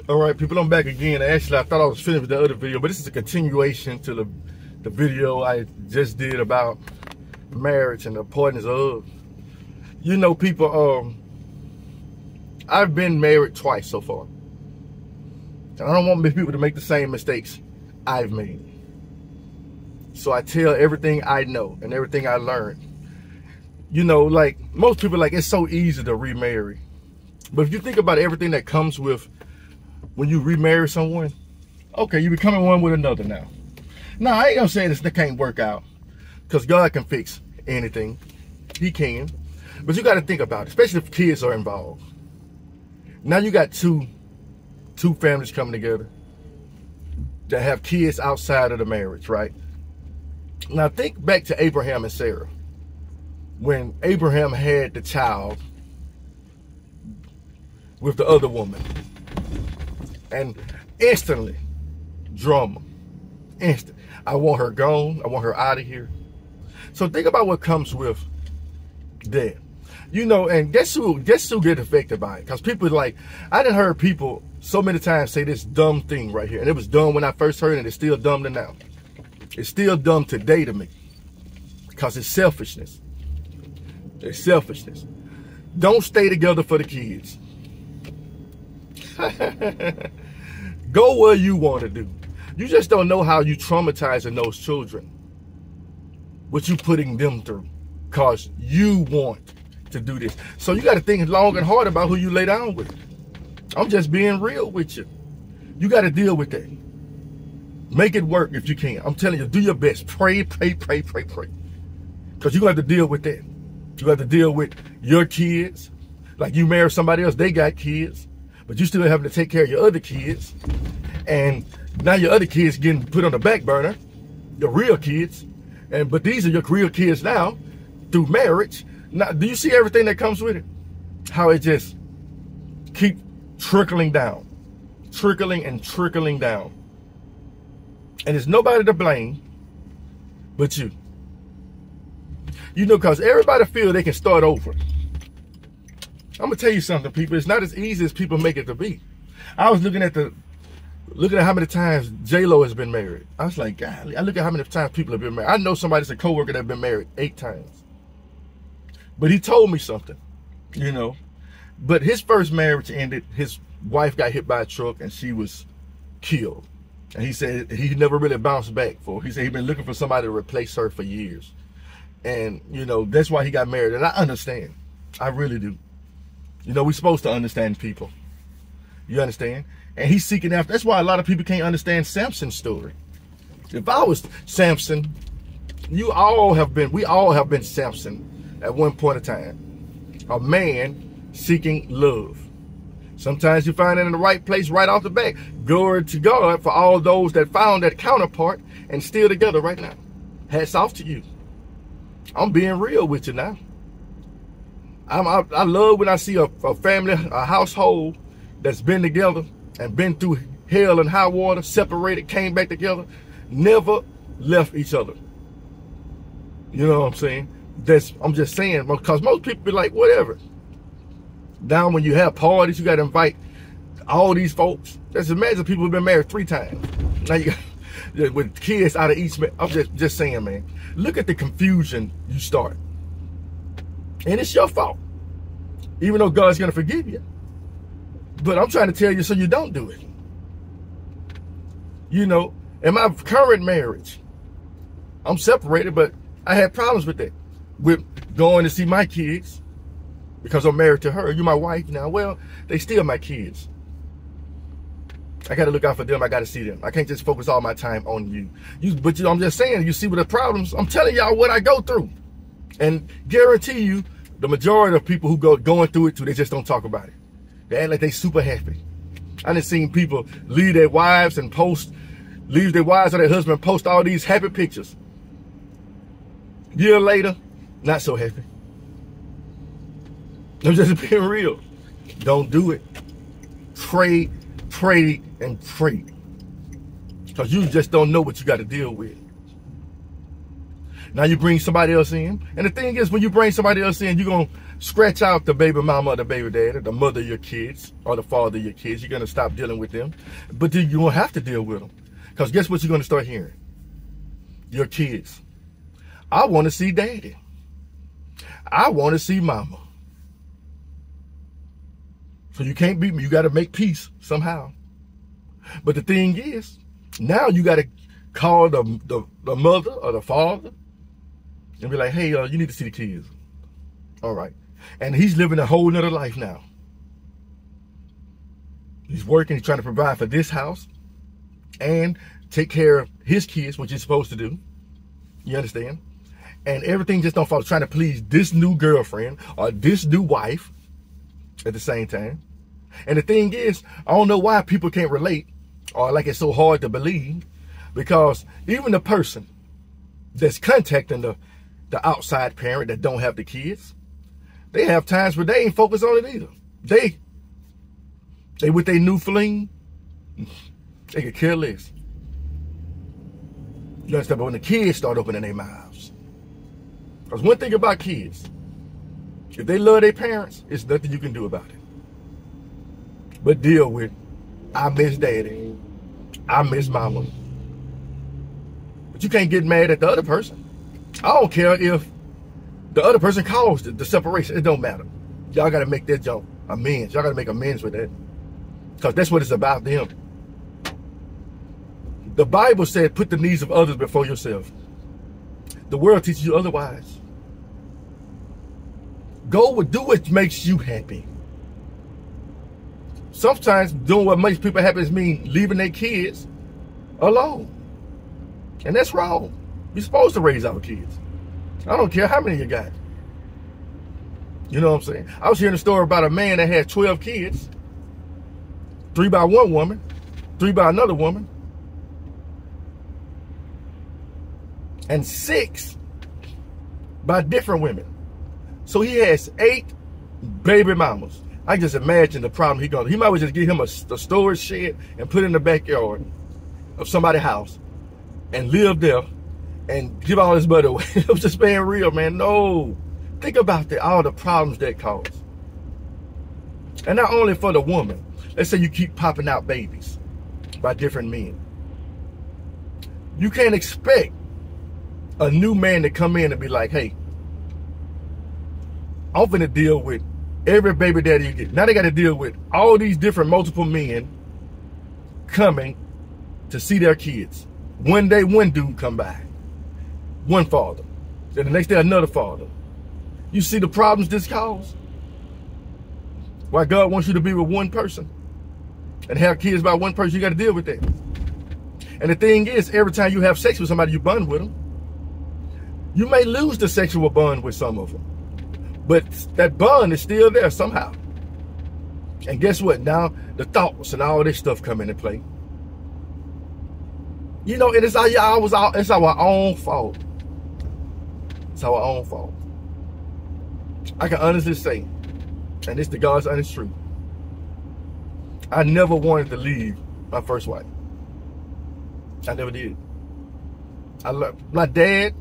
All right, people, I'm back again. Actually, I thought I was finished with the other video, but this is a continuation to the video I just did about marriage and the importance of. You know, people, I've been married twice so far. And I don't want people to make the same mistakes I've made. So I tell everything I know and everything I learned. You know, like most people, like, it's so easy to remarry. But if you think about everything that comes with when you remarry someone, okay, you're becoming one with another now. Now, I ain't gonna say this can't work out, because God can fix anything. He can. But you got to think about it, especially if kids are involved. Now you got two families coming together that have kids outside of the marriage, right? Now think back to Abraham and Sarah. When Abraham had the child with the other woman, and instantly, drama, instant. I want her gone. I want her out of here. So think about what comes with that. You know, and guess who get affected by it? Because people like, I done heard people so many times say this dumb thing right here. And it was dumb when I first heard it, and it's still dumb to now. It's still dumb today to me. Because it's selfishness. It's selfishness. Don't stay together for the kids. Go where you want to do. You just don't know how you traumatizing those children. What you putting them through. Because you want to do this. So you got to think long and hard about who you lay down with. I'm just being real with you. You got to deal with that. Make it work if you can. I'm telling you, do your best. Pray, pray, pray, pray, pray. Because you're going to have to deal with that. You have to deal with your kids. Like you marry somebody else, they got kids. But you still having to take care of your other kids. And now your other kids getting put on the back burner. Your real kids. But these are your real kids now through marriage. Now, do you see everything that comes with it? How it just keep trickling down. Trickling and trickling down. And there's nobody to blame but you. You know, because everybody feel they can start over. I'm gonna tell you something, people. It's not as easy as people make it to be. I was looking at how many times J-Lo has been married. I was like, golly, I look at how many times people have been married. I know somebody that's a coworker that's been married 8 times. But he told me something, you know. But his first marriage ended. His wife got hit by a truck and she was killed. And he said he never really bounced back for her. He said he'd been looking for somebody to replace her for years. And, you know, that's why he got married. And I understand. I really do. You know, we're supposed to understand people. You understand? And he's seeking after. That's why a lot of people can't understand Samson's story. If I was Samson, we all have been Samson at one point in time. A man seeking love. Sometimes you find it in the right place right off the bat. Glory to God for all those that found that counterpart and still together right now. Hats off to you. I'm being real with you now. I love when I see a family, a household that's been together and been through hell and high water, separated, came back together, never left each other. You know what I'm saying? I'm just saying, because most people be like, whatever. Now when you have parties, you got to invite all these folks. Just imagine people who've been married 3 times. Now you got, with kids out of each, I'm just saying, man, look at the confusion you start. And it's your fault. Even though God's going to forgive you. But I'm trying to tell you so you don't do it. You know, in my current marriage, I'm separated, but I had problems with that. With going to see my kids. Because I'm married to her. You're my wife now. Well, they still my kids. I got to look out for them. I got to see them. I can't just focus all my time on you. I'm just saying, you see what the problems, I'm telling y'all what I go through. And guarantee you, the majority of people who going through it too, they just don't talk about it. They act like they super happy. I done seen people leave their wives and leave their wives or their husband, post all these happy pictures. Year later, not so happy. I'm just being real. Don't do it. Pray, pray, and pray. Because you just don't know what you got to deal with. Now you bring somebody else in. And the thing is, when you bring somebody else in, you're going to scratch out the baby mama or the baby daddy, the mother of your kids or the father of your kids. You're going to stop dealing with them. But then you won't have to deal with them. Because guess what you're going to start hearing? Your kids. I want to see daddy. I want to see mama. So you can't beat me. You got to make peace somehow. But the thing is, now you got to call the mother or the father and be like, hey, you need to see the kids. All right. And he's living a whole nother life now. He's working. He's trying to provide for this house and take care of his kids, which he's supposed to do. You understand? And everything just don't fall, trying to please this new girlfriend or this new wife at the same time. And the thing is, I don't know why people can't relate or like it's so hard to believe, because even the person that's contacting the outside parent that don't have the kids, they have times where they ain't focused on it either. They with their new fling, they could care less. You understand? But when the kids start opening their mouths, because one thing about kids, if they love their parents, it's nothing you can do about it. But deal with, I miss daddy, I miss mama. But you can't get mad at the other person. I don't care if the other person caused the separation. It don't matter. Y'all got to make that joke amends. Y'all got to make amends with that. Because that's what it's about them. The Bible said, put the needs of others before yourself. The world teaches you otherwise. Do what makes you happy. Sometimes doing what makes people happy means leaving their kids alone. And that's wrong. You're supposed to raise our kids. I don't care how many you got. You know what I'm saying? I was hearing a story about a man that had 12 kids. 3 by one woman, 3 by another woman, and 6 by different women. So he has 8 baby mamas. I just imagine the problem he might as well just get him a storage shed and put it in the backyard of somebody's house and live there and give all his money away. I'm just being real, man. No. Think about all the problems that cause. And not only for the woman. Let's say you keep popping out babies by different men. You can't expect a new man to come in and be like, hey, I'm finna deal with every baby daddy you get. Now they got to deal with all these different multiple men coming to see their kids. One day, one dude come by. One father. Then the next day, another father. You see the problems this causes? Why God wants you to be with one person and have kids by one person, you got to deal with that. And the thing is, every time you have sex with somebody, you bond with them. You may lose the sexual bond with some of them, but that bond is still there somehow. And guess what? Now the thoughts and all this stuff come into play. You know, it's our own fault. It's our own fault. I can honestly say, and it's the God's honest truth, I never wanted to leave my first wife. I never did. My dad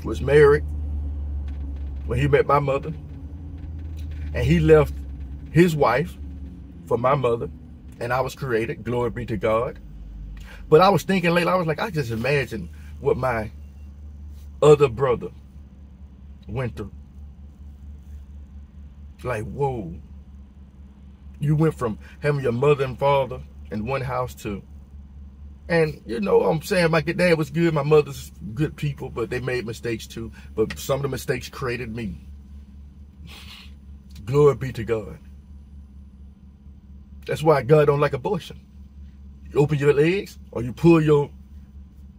was married when he met my mother, and he left his wife for my mother, and I was created. Glory be to God. But I was thinking lately, I was like, I just imagine what my other brother went through. Like, whoa. You went from having your mother and father in one house to, and you know what I'm saying, my dad was good, my mother's good people, but they made mistakes too. But some of the mistakes created me. Glory be to God. That's why God don't like abortion. You open your legs or you pull your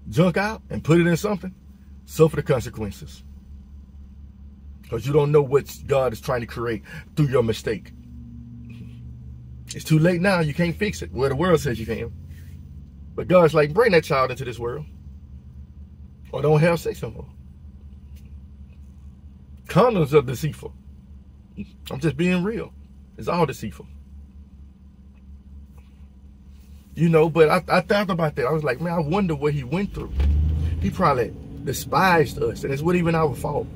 junk out and put it in something, suffer the consequences. Because you don't know what God is trying to create through your mistake. It's too late now. You can't fix it. Well, the world says you can. But God's like, bring that child into this world. Or don't have sex no more. Condoms are deceitful. I'm just being real. It's all deceitful. You know, but I thought about that. I was like, man, I wonder what he went through. He probably despised us. And it's not even our fault.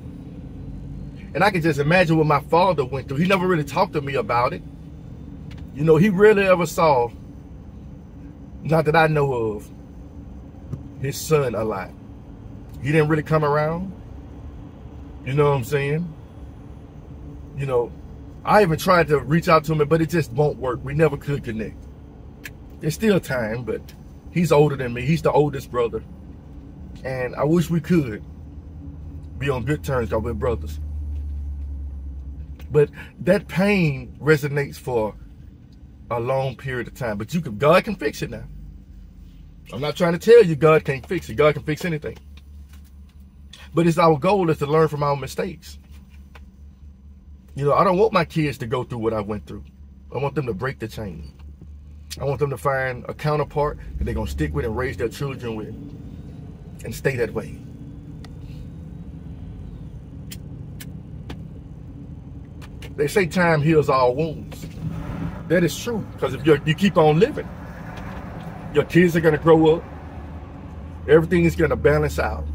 And I can just imagine what my father went through. He never really talked to me about it. You know, he rarely ever saw, not that I know of, his son a lot. He didn't really come around. You know what I'm saying? You know, I even tried to reach out to him, but it just won't work. We never could connect. There's still time, but he's older than me. He's the oldest brother. And I wish we could be on good terms because we're brothers. But that pain resonates for a long period of time. But God can fix it now. I'm not trying to tell you God can't fix it. God can fix anything. But it's our goal is to learn from our mistakes. You know, I don't want my kids to go through what I went through. I want them to break the chain. I want them to find a counterpart that they're going to stick with and raise their children with and stay that way. They say time heals all wounds. That is true, because if you keep on living, your kids are going to grow up. Everything is going to balance out.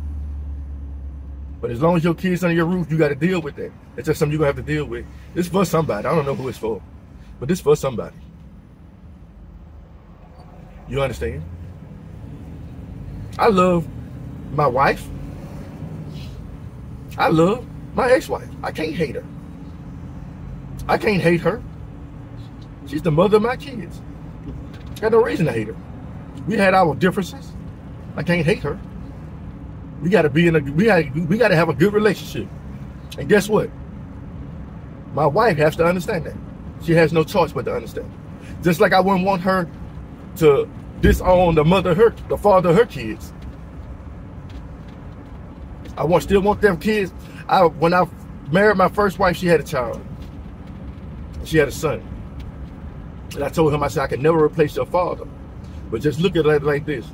But as long as your kids under your roof, you got to deal with that. It's just something you're going to have to deal with. It's for somebody. I don't know who it's for, but it's for somebody. You understand? I love my wife. I love my ex-wife. I can't hate her. I can't hate her. She's the mother of my kids. Got no reason to hate her. We had our differences. I can't hate her. We got to be in a. We got to have a good relationship. And guess what? My wife has to understand that. She has no choice but to understand. Just like I wouldn't want her to disown the father of her kids. I still want them kids. When I married my first wife, she had a child. She had a son. And I told him, I said, I can never replace your father. But just look at it like this.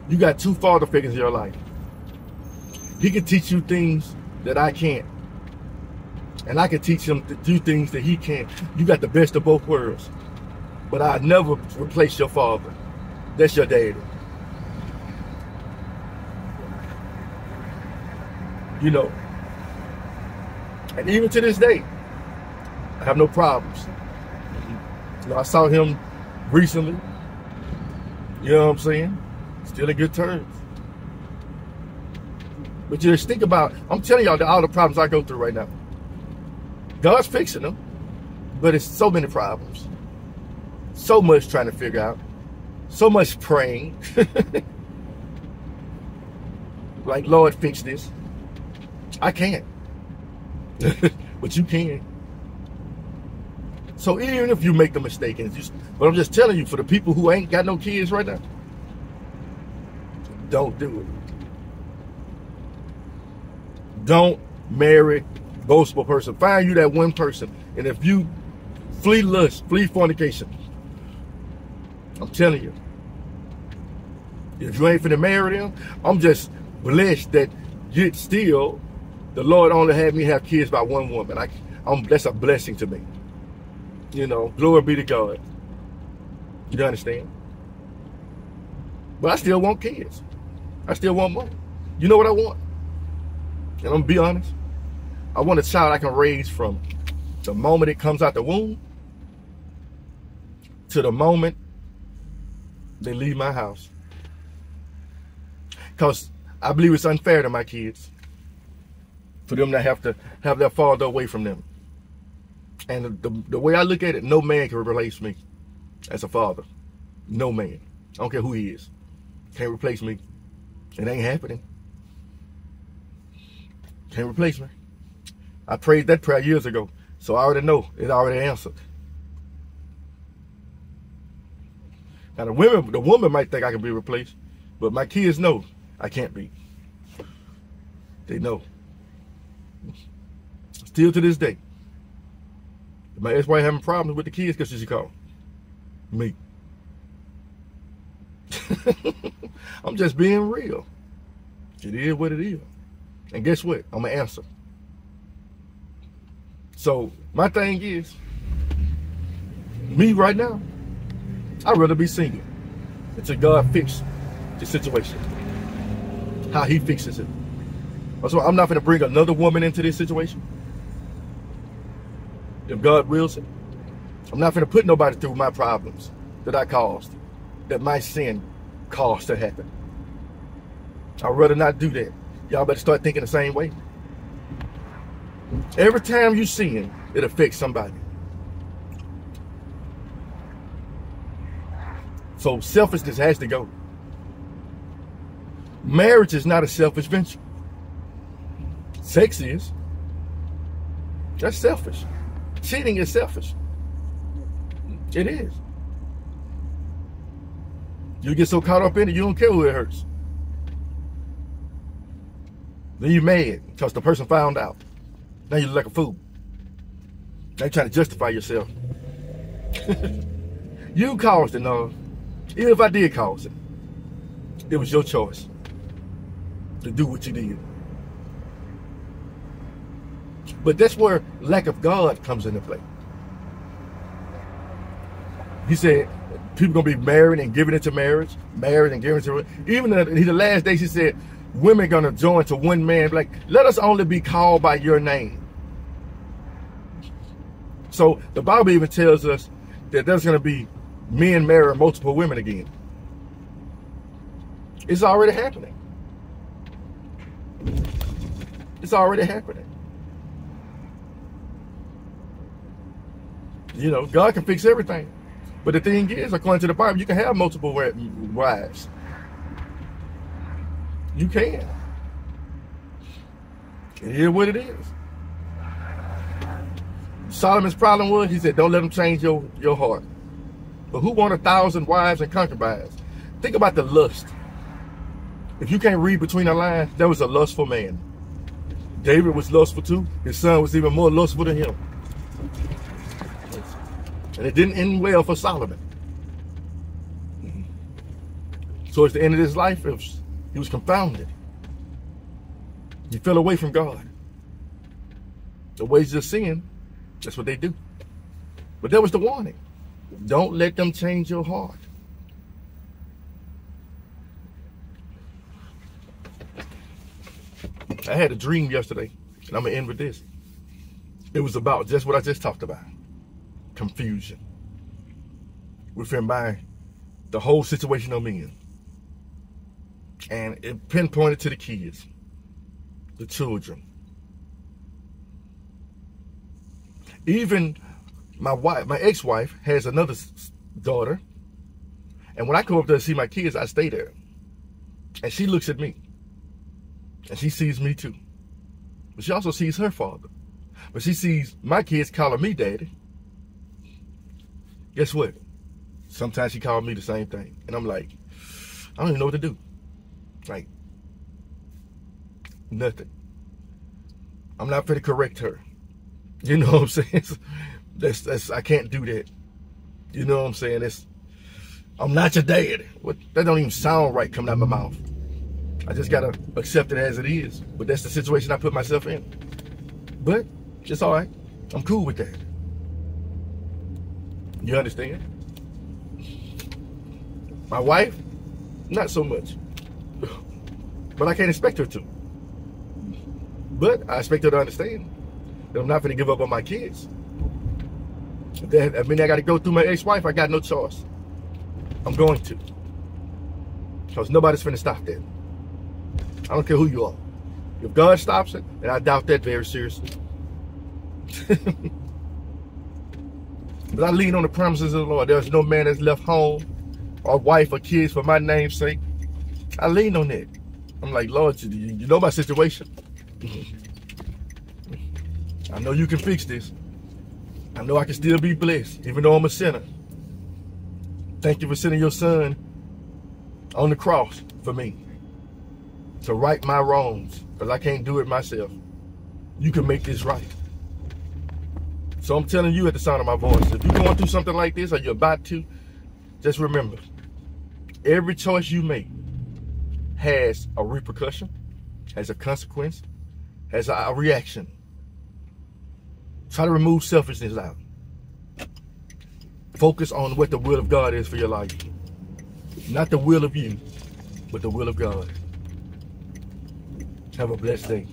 You got two father figures in your life. He can teach you things that I can't. And I can teach him to do things that he can't. You got the best of both worlds. But I'll never replace your father. That's your daddy. You know. And even to this day, I have no problems. You know, I saw him recently. You know what I'm saying? Still in good terms. But you just think about, I'm telling y'all all the problems I go through right now. God's fixing them, but it's so many problems. So much trying to figure out. So much praying. Like, Lord, fix this. I can't. But you can. So even if you make the mistake, but I'm just telling you, for the people who ain't got no kids right now, don't do it. Don't marry a boastful person. Find you that one person. And if you flee lust, flee fornication, I'm telling you, if you ain't finna marry them, I'm just blessed that yet still the Lord only had me have kids by one woman. That's a blessing to me. You know, glory be to God. You understand? But I still want kids. I still want more. You know what I want? And I'm going to be honest. I want a child I can raise from the moment it comes out the womb to the moment they leave my house. Because I believe it's unfair to my kids for them to have their father away from them. And the way I look at it, no man can replace me as a father. No man. I don't care who he is. Can't replace me. It ain't happening. Can't replace me. I prayed that prayer years ago, so I already know it already answered. Now the woman might think I can be replaced, but my kids know I can't be. They know. Still to this day. My ex-wife having problems with the kids, guess what she called? Me. I'm just being real. It is what it is. And guess what? I'm going to answer. So, my thing is, me right now, I'd rather be single until God fixes the situation. How he fixes it. So I'm not going to bring another woman into this situation. If God wills it. I'm not going to put nobody through my problems that I caused, that my sin caused to happen. I'd rather not do that. Y'all better start thinking the same way. Every time you sin, it affects somebody. So selfishness has to go. Marriage is not a selfish venture. Sex is. That's selfish. Cheating is selfish. It is. You get so caught up in it, you don't care who it hurts. Then you're mad because the person found out. Now you look like a fool. Now you're trying to justify yourself. You caused it, no. Even if I did cause it, it was your choice to do what you did. But that's where lack of God comes into play. He said people gonna be married and giving into marriage, married and giving into even in the last days. He said women gonna join to one man. Like, let us only be called by your name. So the Bible even tells us that there's gonna be men marrying multiple women again. It's already happening. It's already happening. You know, God can fix everything. But the thing is, according to the Bible, you can have multiple wives. You can. It is what it is. Solomon's problem was, he said, don't let them change your heart. But who want 1,000 wives and concubines? Think about the lust. If you can't read between the lines, there was a lustful man. David was lustful too. His son was even more lustful than him. And it didn't end well for Solomon. So at the end of his life, he was confounded. He fell away from God. The wages of sin, that's what they do. But that was the warning. Don't let them change your heart. I had a dream yesterday, and I'm going to end with this. It was about just what I just talked about. Confusion within the whole situation I'm in. And it pinpointed to the kids, the children. Even my ex-wife has another daughter. And when I come up there to see my kids, I stay there. And she looks at me. And she sees me too. But she also sees her father. But she sees my kids calling me daddy. Guess what? Sometimes she called me the same thing. And I'm like, I don't even know what to do. Like, nothing. I'm not going to correct her. You know what I'm saying? That's I can't do that. You know what I'm saying? I'm not your dad. That don't even sound right coming out of my mouth. I just got to accept it as it is. But that's the situation I put myself in. But it's all right. I'm cool with that. You understand? My wife, not so much. But I can't expect her to. But I expect her to understand that I'm not going to give up on my kids. I mean, I got to go through my ex-wife. I got no choice. I'm going to. Because nobody's going to stop that. I don't care who you are. If God stops it, and I doubt that very seriously. But I lean on the promises of the Lord. There's no man that's left home or wife or kids for my name's sake. I lean on that. I'm like, Lord, you know my situation. I know you can fix this. I know I can still be blessed, even though I'm a sinner. Thank you for sending your son on the cross for me to right my wrongs, because I can't do it myself. You can make this right. So I'm telling you at the sound of my voice, if you're going through something like this or you're about to, just remember, every choice you make has a repercussion, has a consequence, has a reaction. Try to remove selfishness out. Focus on what the will of God is for your life. Not the will of you, but the will of God. Have a blessed day.